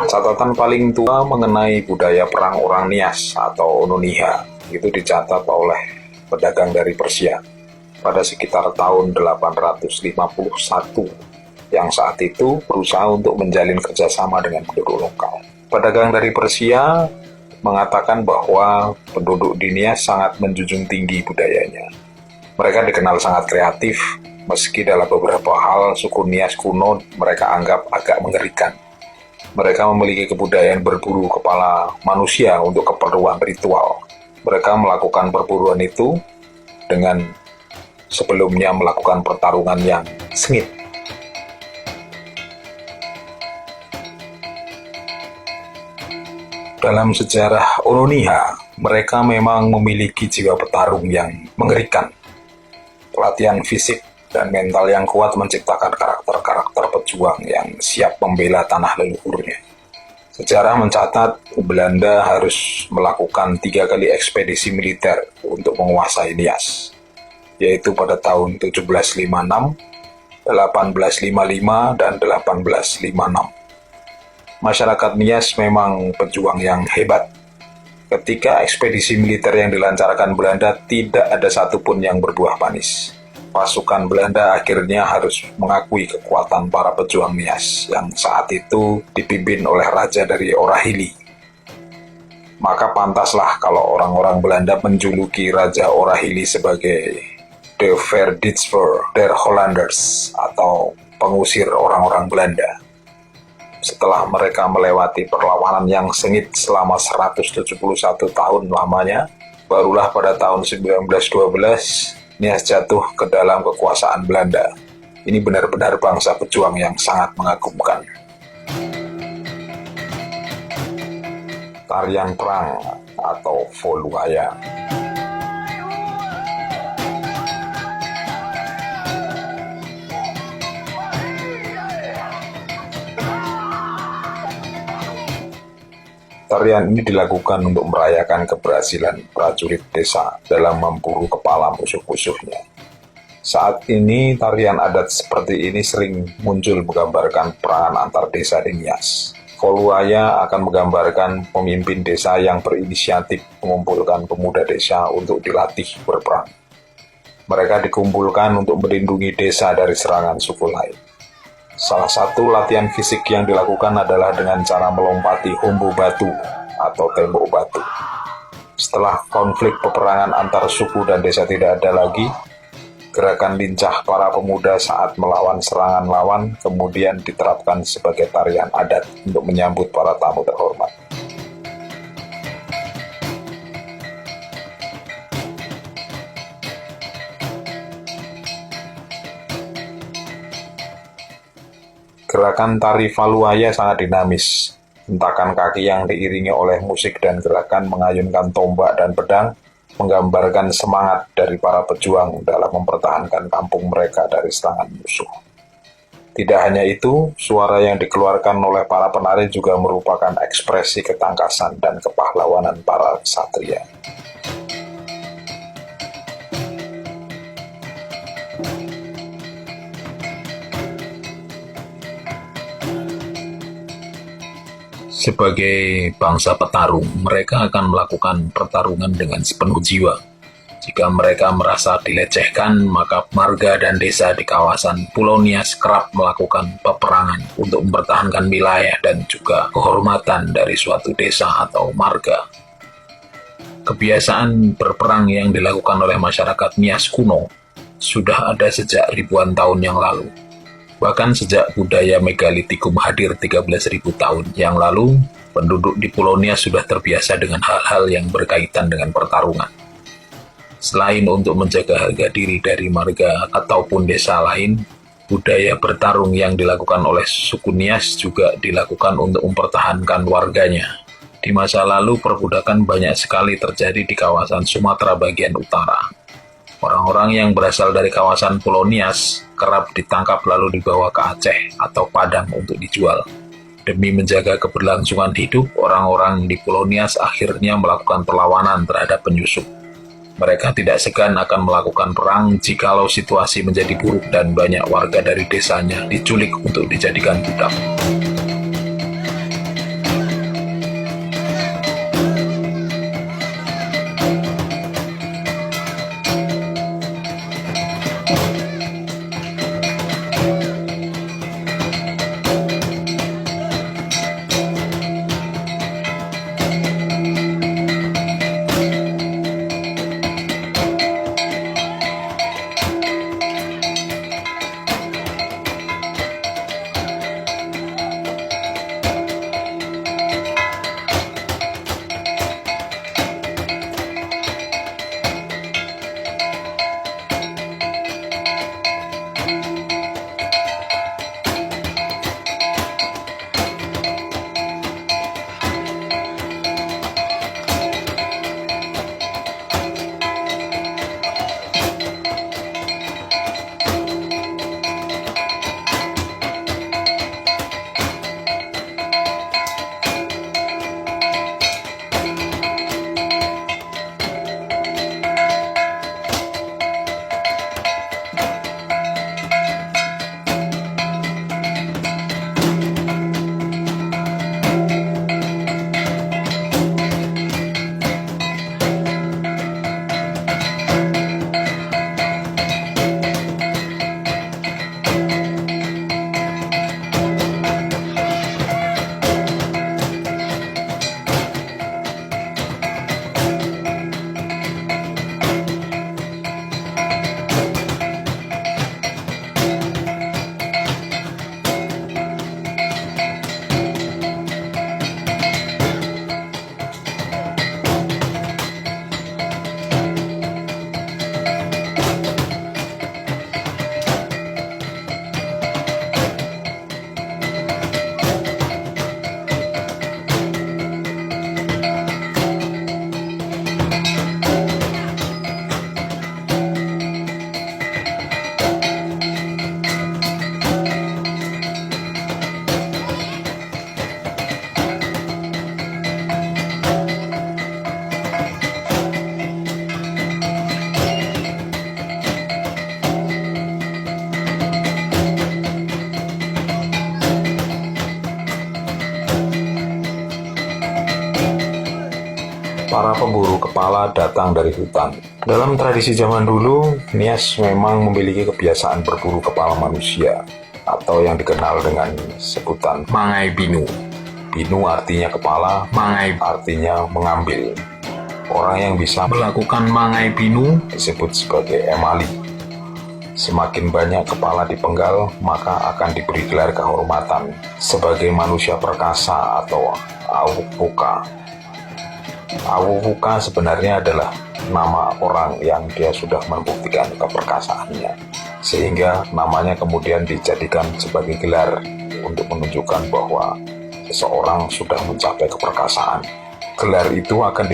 Catatan paling tua mengenai budaya perang orang Nias atau Nuniha itu dicatat oleh pedagang dari Persia pada sekitar tahun 851 yang saat itu berusaha untuk menjalin kerjasama dengan penduduk lokal. Pedagang dari Persia mengatakan bahwa penduduk di Nias sangat menjunjung tinggi budayanya. Mereka dikenal sangat kreatif, meski dalam beberapa hal suku Nias kuno mereka anggap agak mengerikan. Mereka memiliki kebudayaan berburu kepala manusia untuk keperluan ritual. Mereka melakukan perburuan itu dengan sebelumnya melakukan pertarungan yang sengit. Dalam sejarah Oroniha, mereka memang memiliki jiwa petarung yang mengerikan. Pelatihan fisik dan mental yang kuat menciptakan karakter-karakter pejuang yang siap membela tanah leluhurnya. Sejarah mencatat Belanda harus melakukan 3 kali ekspedisi militer untuk menguasai Nias, yaitu pada tahun 1756, 1855, dan 1856. Masyarakat Nias memang pejuang yang hebat. Ketika ekspedisi militer yang dilancarkan Belanda tidak ada satupun yang berbuah manis. Pasukan Belanda akhirnya harus mengakui kekuatan para pejuang Nias yang saat itu dipimpin oleh raja dari Orahili. Maka pantaslah kalau orang-orang Belanda menjuluki Raja Orahili sebagai De Verditsver der Hollanders atau pengusir orang-orang Belanda. Setelah mereka melewati perlawanan yang sengit selama 171 tahun lamanya, barulah pada tahun 1912 Nias jatuh ke dalam kekuasaan Belanda. Ini benar-benar bangsa pejuang yang sangat mengagumkan. Tarian perang atau Voluaya. Tarian ini dilakukan untuk merayakan keberhasilan prajurit desa dalam memburu kepala musuh-musuhnya. Saat ini, tarian adat seperti ini sering muncul menggambarkan perangan antar desa di Nias. Voluaya akan menggambarkan pemimpin desa yang berinisiatif mengumpulkan pemuda desa untuk dilatih berperang. Mereka dikumpulkan untuk melindungi desa dari serangan suku lain. Salah satu latihan fisik yang dilakukan adalah dengan cara melompati humbu batu atau tembok batu. Setelah konflik peperangan antar suku dan desa tidak ada lagi, gerakan lincah para pemuda saat melawan serangan lawan kemudian diterapkan sebagai tarian adat untuk menyambut para tamu terhormat. Gerakan tari Voluaya sangat dinamis. Hentakan kaki yang diiringi oleh musik dan gerakan mengayunkan tombak dan pedang menggambarkan semangat dari para pejuang dalam mempertahankan kampung mereka dari serangan musuh. Tidak hanya itu, suara yang dikeluarkan oleh para penari juga merupakan ekspresi ketangkasan dan kepahlawanan para ksatria. Sebagai bangsa petarung, mereka akan melakukan pertarungan dengan sepenuh jiwa. Jika mereka merasa dilecehkan, maka marga dan desa di kawasan Pulau Nias kerap melakukan peperangan untuk mempertahankan wilayah dan juga kehormatan dari suatu desa atau marga. Kebiasaan berperang yang dilakukan oleh masyarakat Nias kuno sudah ada sejak ribuan tahun yang lalu. Bahkan sejak budaya megalitikum hadir 13.000 tahun yang lalu, penduduk di Pulau Nias sudah terbiasa dengan hal-hal yang berkaitan dengan pertarungan. Selain untuk menjaga harga diri dari marga ataupun desa lain, budaya bertarung yang dilakukan oleh suku Nias juga dilakukan untuk mempertahankan warganya. Di masa lalu, perbudakan banyak sekali terjadi di kawasan Sumatera bagian utara. Orang-orang yang berasal dari kawasan Pulau Nias kerap ditangkap lalu dibawa ke Aceh atau Padang untuk dijual. Demi menjaga keberlangsungan hidup, orang-orang di Pulau Nias akhirnya melakukan perlawanan terhadap penyusup. Mereka tidak segan akan melakukan perang jikalau situasi menjadi buruk dan banyak warga dari desanya diculik untuk dijadikan budak. para pemburu kepala datang dari hutan. Dalam tradisi zaman dulu, Nias memang memiliki kebiasaan berburu kepala manusia, atau yang dikenal dengan sebutan Mangai Binu. Binu artinya kepala, Mangai artinya mengambil. Orang yang bisa melakukan Mangai Binu disebut sebagai emali. Semakin banyak kepala dipenggal, maka akan diberi gelar kehormatan sebagai manusia perkasa atau Awupuka. Awupuka sebenarnya adalah nama orang yang dia sudah membuktikan keperkasaannya, sehingga namanya kemudian dijadikan sebagai gelar untuk menunjukkan bahwa seseorang sudah mencapai keperkasaan. Gelar itu akan